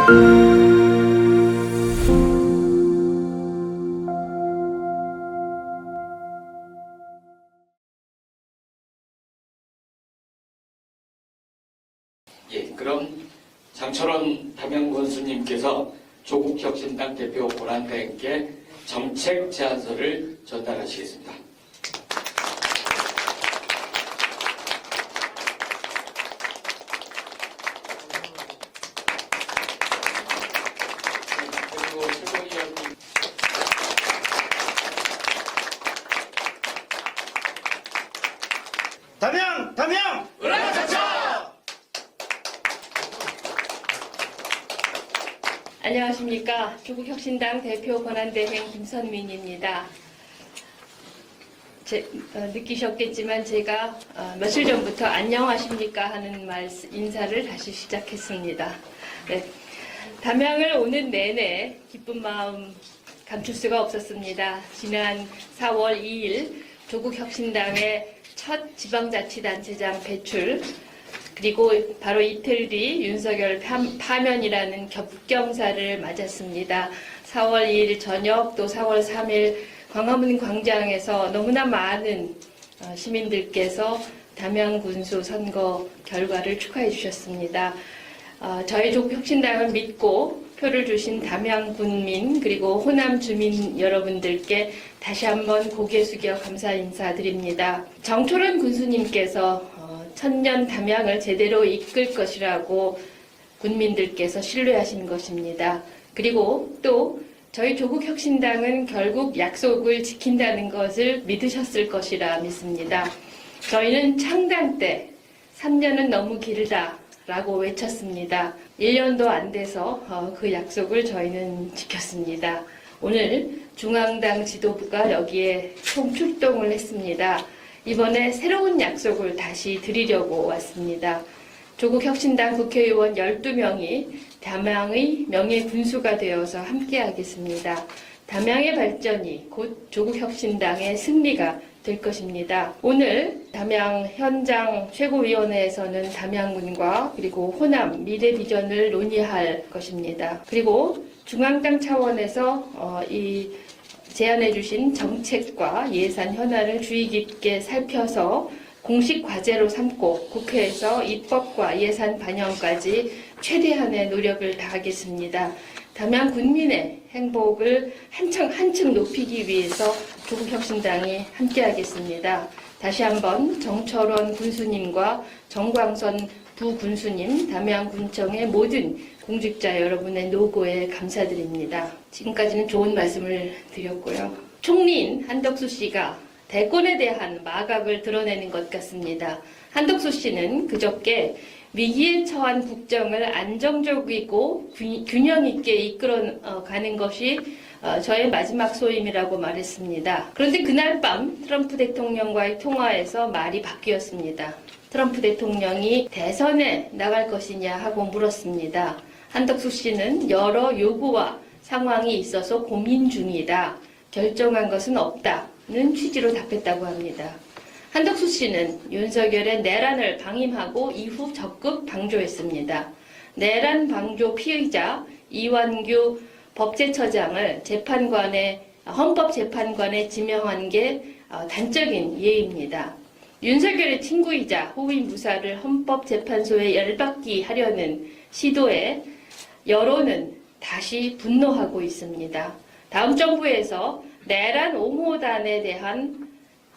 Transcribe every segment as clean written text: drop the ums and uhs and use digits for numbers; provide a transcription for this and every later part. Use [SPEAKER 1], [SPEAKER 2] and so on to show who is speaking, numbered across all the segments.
[SPEAKER 1] 예, 그럼 장철원 담양군수님께서 조국혁신당 대표 권한대행께 정책 제안서를 전달하시겠습니다. 그리고 최고위원님.
[SPEAKER 2] 담양!
[SPEAKER 3] 안녕하십니까. 조국혁신당 대표 권한대행 김선민입니다. 느끼셨겠지만 제가 며칠 전부터 안녕하십니까 하는 인사를 다시 시작했습니다. 네. 담양을 오는 내내 기쁜 마음 감출 수가 없었습니다. 지난 4월 2일 조국혁신당의 첫 지방자치단체장 배출, 그리고 바로 이틀 뒤 윤석열 파면이라는 겹경사를 맞았습니다. 4월 2일 저녁 또 4월 3일 광화문 광장에서 너무나 많은 시민들께서 담양군수 선거 결과를 축하해 주셨습니다. 저희 조국혁신당을 믿고 표를 주신 담양군민 그리고 호남 주민 여러분들께 다시 한번 고개 숙여 감사 인사드립니다. 정철원 군수님께서 천년 담양을 제대로 이끌 것이라고 군민들께서 신뢰하신 것입니다. 그리고 또 저희 조국혁신당은 결국 약속을 지킨다는 것을 믿으셨을 것이라 믿습니다. 저희는 창당 때 3년은 너무 길다 라고 외쳤습니다. 1년도 안 돼서 그 약속을 저희는 지켰습니다. 오늘 중앙당 지도부가 여기에 총출동을 했습니다. 이번에 새로운 약속을 다시 드리려고 왔습니다. 조국혁신당 국회의원 12명이 담양의 명예군수가 되어서 함께하겠습니다. 담양의 발전이 곧 조국혁신당의 승리가 될 것입니다. 오늘 담양 현장 최고위원회에서는 담양군과 그리고 호남 미래 비전을 논의할 것입니다. 그리고 중앙당 차원에서 이 제안해 주신 정책과 예산 현안을 주의 깊게 살펴서 공식 과제로 삼고 국회에서 입법과 예산 반영까지 최대한의 노력을 다하겠습니다. 담양 군민의 행복을 한층 높이기 위해서 조국혁신당이 함께하겠습니다. 다시 한번 정철원 군수님과 정광선 부군수님, 담양군청의 모든 공직자 여러분의 노고에 감사드립니다. 지금까지는 좋은 말씀을 드렸고요. 총리인 한덕수 씨가 대권에 대한 마각을 드러내는 것 같습니다. 한덕수 씨는 그저께 위기에 처한 국정을 안정적이고 균형 있게 이끌어가는 것이 저의 마지막 소임이라고 말했습니다. 그런데 그날 밤 트럼프 대통령과의 통화에서 말이 바뀌었습니다. 트럼프 대통령이 대선에 나갈 것이냐 하고 물었습니다. 한덕수 씨는 여러 요구와 상황이 있어서 고민 중이다. 결정한 것은 없다는 취지로 답했다고 합니다. 한덕수 씨는 윤석열의 내란을 방임하고 이후 적극 방조했습니다. 내란 방조 피의자 이완규 법제처장을 헌법재판관에 지명한 게 단적인 예입니다. 윤석열의 친구이자 후임 무사를 헌법재판소에 열받게 하려는 시도에 여론은 다시 분노하고 있습니다. 다음 정부에서 내란 옹호단에 대한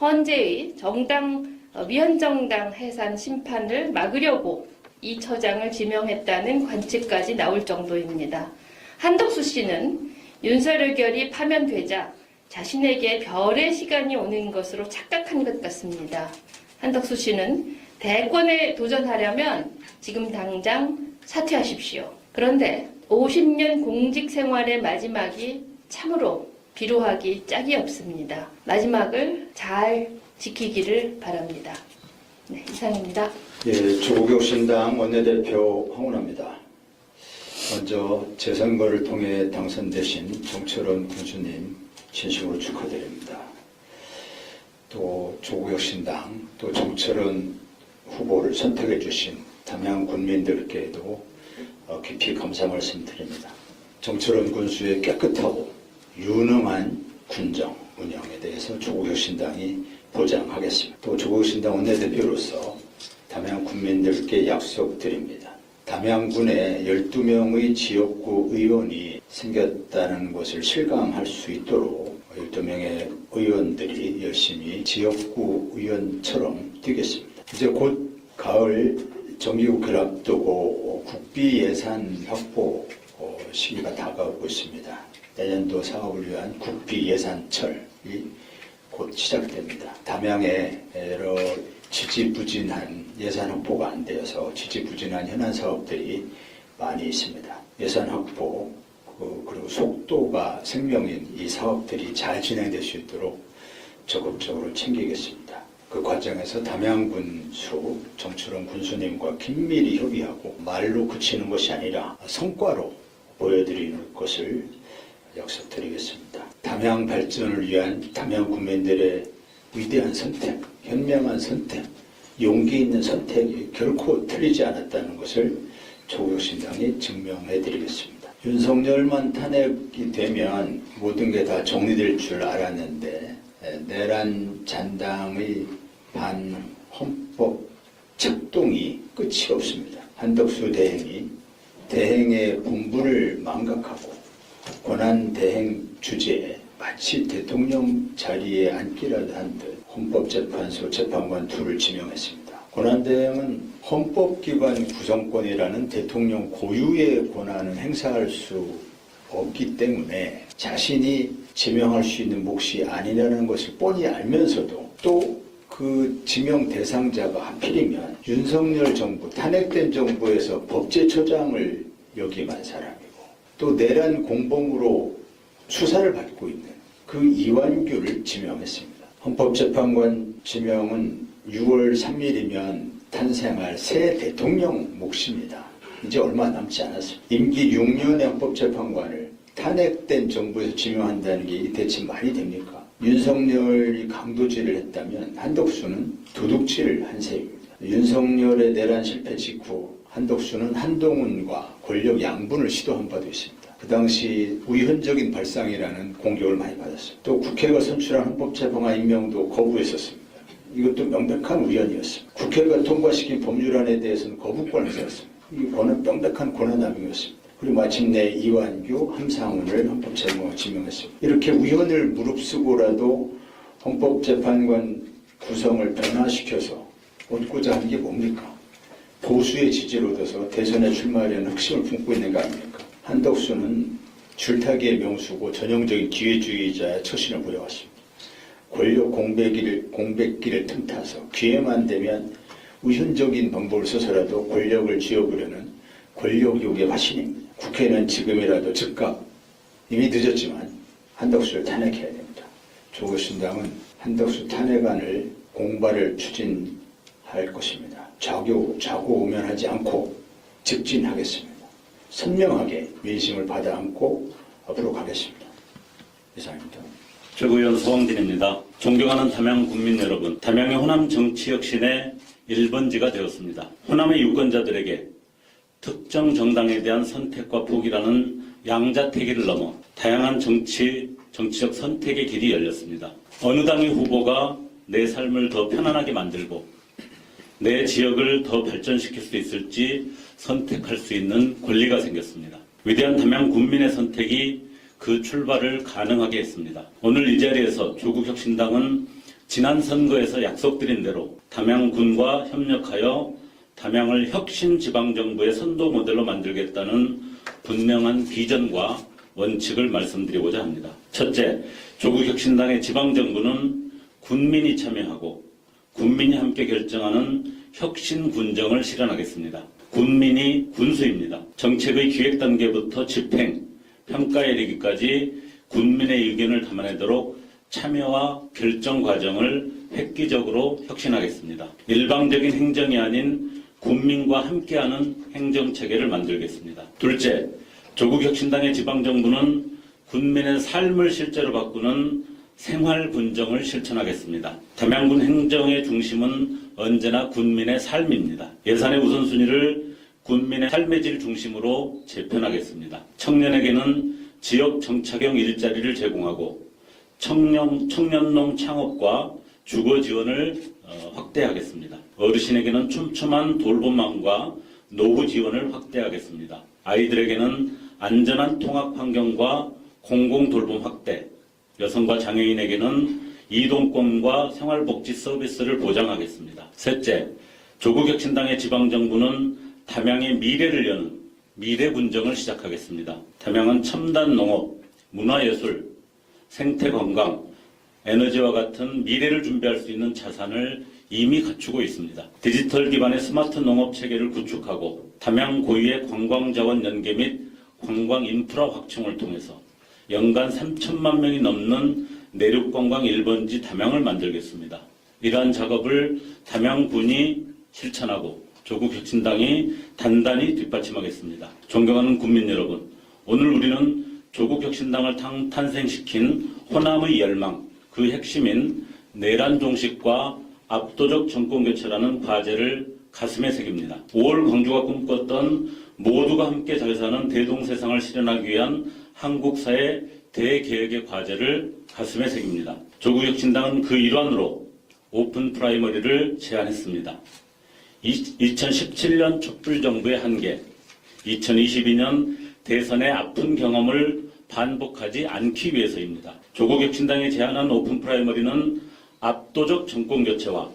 [SPEAKER 3] 헌재의 위헌정당 해산 심판을 막으려고 이 처장을 지명했다는 관측까지 나올 정도입니다. 한덕수 씨는 윤석열이 파면되자 자신에게 별의 시간이 오는 것으로 착각한 것 같습니다. 한덕수 씨는 대권에 도전하려면 지금 당장 사퇴하십시오. 그런데 50년 공직 생활의 마지막이 참으로 비루하기 짝이 없습니다. 마지막을 잘 지키기를 바랍니다. 네, 이상입니다.
[SPEAKER 2] 예, 조국혁신당 원내대표 황운하입니다. 먼저 재선거를 통해 당선되신 정철원 군수님 진심으로 축하드립니다. 또 조국혁신당 또 정철원 후보를 선택해 주신 담양 군민들께도 깊이 감사 말씀드립니다. 정철원 군수의 깨끗하고 유능한 군정 운영에 대해서 조국혁신당이 보장하겠습니다. 또 조국혁신당 원내대표로서 담양 군민들께 약속드립니다. 담양군에 12명의 지역구 의원이 생겼다는 것을 실감할 수 있도록 12명의 의원들이 열심히 지역구 의원처럼 뛰겠습니다. 이제 곧 가을 정기국회를 앞두고 국비 예산 확보 시기가 다가오고 있습니다. 내년도 사업을 위한 국비 예산철이 곧 시작됩니다. 담양에 여러 지지부진한 예산 확보가 안 되어서 지지부진한 현안 사업들이 많이 있습니다. 예산 확보 그리고 속도가 생명인 이 사업들이 잘 진행될 수 있도록 적극적으로 챙기겠습니다. 그 과정에서 담양군수 정철원 군수님과 긴밀히 협의하고 말로 그치는 것이 아니라 성과로 보여드리는 것을 약속드리겠습니다. 담양 발전을 위한 담양 국민들의 위대한 선택, 현명한 선택, 용기 있는 선택이 결코 틀리지 않았다는 것을 조국혁신당이 증명해드리겠습니다. 윤석열만 탄핵이 되면 모든 게 다 정리될 줄 알았는데 내란 잔당의 반헌법 작동이 끝이 없습니다. 한덕수 대행의 본분을 망각하고 권한 대행 주제에 마치 대통령 자리에 앉기라도 한 듯 헌법재판소 재판관 둘을 지명했습니다. 권한 대행은 헌법기관 구성권이라는 대통령 고유의 권한을 행사할 수 없기 때문에 자신이 지명할 수 있는 몫이 아니라는 것을 뻔히 알면서도 또 그 지명 대상자가 하필이면 윤석열 정부, 탄핵된 정부에서 법제처장을 역임한 사람이고 또 내란 공범으로 수사를 받고 있는 그 이완규를 지명했습니다. 헌법재판관 지명은 6월 3일이면 탄생할 새 대통령 몫입니다. 이제 얼마 남지 않았습니다. 임기 6년의 헌법재판관을 탄핵된 정부에서 지명한다는 게 대체 말이 됩니까? 윤석열이 강도질을 했다면 한덕수는 도둑질을 한 셈입니다. 윤석열의 내란 실패 직후 한덕수는 한동훈과 권력 양분을 시도한 바도 있습니다. 그 당시 우연적인 발상이라는 공격을 많이 받았습니다. 또 국회가 선출한 헌법재판관 임명도 거부했었습니다. 이것도 명백한 우연이었습니다. 국회가 통과시킨 법률안에 대해서는 거부권을 세웠습니다. 이 명백한 권한남용이었습니다. 그리고 마침내 이완규, 함상훈을 헌법재판관으로 지명했습니다. 이렇게 우연을 무릅쓰고라도 헌법재판관 구성을 변화시켜서 얻고자 하는 게 뭡니까? 보수의 지지를 얻어서 대선에 출마하려는 흑심을 품고 있는 거 아닙니까? 한덕수는 줄타기의 명수고 전형적인 기회주의자의 처신을 보여왔습니다. 권력 공백기를 틈타서 기회만 되면 우연적인 방법을 써서라도 권력을 쥐어보려는 권력욕의 화신입니다. 국회는 지금이라도 즉각, 이미 늦었지만 한덕수를 탄핵해야 됩니다. 조국혁신당은 한덕수 탄핵안을 공발을 추진할 것입니다. 좌고우면하지 않고 직진하겠습니다. 선명하게 민심을 받아 안고 앞으로 가겠습니다. 이상입니다.
[SPEAKER 4] 최고위원 소왕진입니다. 존경하는 담양 국민 여러분, 담양의 호남 정치혁신의 1번지가 되었습니다. 호남의 유권자들에게 특정 정당에 대한 선택과 포기라는 양자택일을 넘어 다양한 정치적 선택의 길이 열렸습니다. 어느 당의 후보가 내 삶을 더 편안하게 만들고 내 지역을 더 발전시킬 수 있을지 선택할 수 있는 권리가 생겼습니다. 위대한 담양 군민의 선택이 그 출발을 가능하게 했습니다. 오늘 이 자리에서 조국혁신당은 지난 선거에서 약속드린 대로 담양군과 협력하여 담양을 혁신지방정부의 선도 모델로 만들겠다는 분명한 비전과 원칙을 말씀드리고자 합니다. 첫째, 조국혁신당의 지방정부는 군민이 참여하고 군민이 함께 결정하는 혁신군정을 실현하겠습니다. 군민이 군수입니다. 정책의 기획 단계부터 집행, 평가에 이르기까지 군민의 의견을 담아내도록 참여와 결정 과정을 획기적으로 혁신하겠습니다. 일방적인 행정이 아닌 군민과 함께하는 행정체계를 만들겠습니다. 둘째, 조국혁신당의 지방정부는 군민의 삶을 실제로 바꾸는 생활군정을 실천하겠습니다. 담양군 행정의 중심은 언제나 군민의 삶입니다. 예산의 우선순위를 군민의 삶의 질 중심으로 재편하겠습니다. 청년에게는 지역 정착형 일자리를 제공하고 청년농 창업과 주거 지원을 확대하겠습니다. 어르신에게는 촘촘한 돌봄망과 노후 지원을 확대하겠습니다. 아이들에게는 안전한 통학 환경과 공공 돌봄 확대, 여성과 장애인에게는 이동권과 생활복지 서비스를 보장하겠습니다. 셋째, 조국혁신당의 지방정부는 담양의 미래를 여는 미래군정을 시작하겠습니다. 담양은 첨단 농업, 문화예술, 생태건강, 에너지와 같은 미래를 준비할 수 있는 자산을 이미 갖추고 있습니다. 디지털 기반의 스마트 농업 체계를 구축하고 담양 고유의 관광자원 연계 및 관광 인프라 확충을 통해서 연간 3천만 명이 넘는 내륙관광 1번지 담양을 만들겠습니다. 이러한 작업을 담양군이 실천하고 조국혁신당이 단단히 뒷받침하겠습니다. 존경하는 국민 여러분, 오늘 우리는 조국혁신당을 탄생시킨 호남의 열망, 그 핵심인 내란 종식과 압도적 정권교체라는 과제를 가슴에 새깁니다. 5월 광주가 꿈꿨던 모두가 함께 잘 사는 대동세상을 실현하기 위한 한국사의 대개혁의 과제를 가슴에 새깁니다. 조국혁신당은 그 일환으로 오픈 프라이머리를 제안했습니다. 2017년 촛불정부의 한계, 2022년 대선의 아픈 경험을 반복하지 않기 위해서입니다. 조국혁신당이 제안한 오픈 프라이머리는 압도적 정권교체와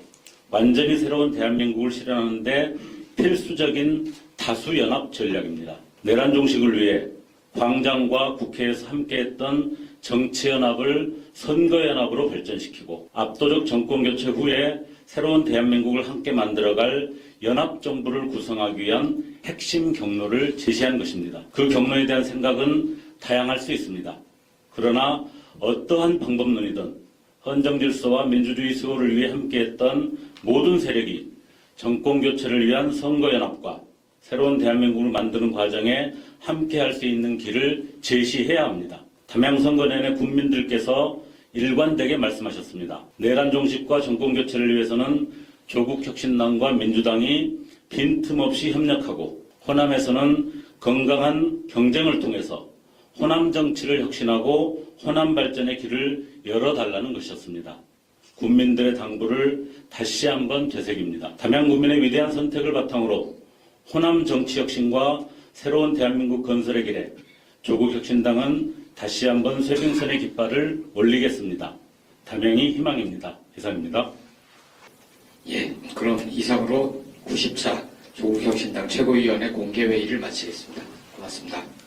[SPEAKER 4] 완전히 새로운 대한민국을 실현하는 데 필수적인 다수연합 전략입니다. 내란 종식을 위해 광장과 국회에서 함께했던 정치연합을 선거연합으로 발전시키고 압도적 정권교체 후에 새로운 대한민국을 함께 만들어갈 연합정부를 구성하기 위한 핵심 경로를 제시한 것입니다. 그 경로에 대한 생각은 다양할 수 있습니다. 그러나 어떠한 방법론이든 헌정질서와 민주주의 수호를 위해 함께했던 모든 세력이 정권교체를 위한 선거연합과 새로운 대한민국을 만드는 과정에 함께할 수 있는 길을 제시해야 합니다. 담양 선거 내내 국민들께서 일관되게 말씀하셨습니다. 내란 종식과 정권교체를 위해서는 조국혁신당과 민주당이 빈틈없이 협력하고 호남에서는 건강한 경쟁을 통해서 호남 정치를 혁신하고 호남 발전의 길을 열어달라는 것이었습니다. 국민들의 당부를 다시 한번 되새깁니다. 담양 국민의 위대한 선택을 바탕으로 호남 정치 혁신과 새로운 대한민국 건설의 길에 조국혁신당은 다시 한번 쇄빙선의 깃발을 올리겠습니다. 담양이 희망입니다. 이상입니다.
[SPEAKER 1] 예, 그럼 이상으로 94 조국혁신당 최고위원회 공개회의를 마치겠습니다. 고맙습니다.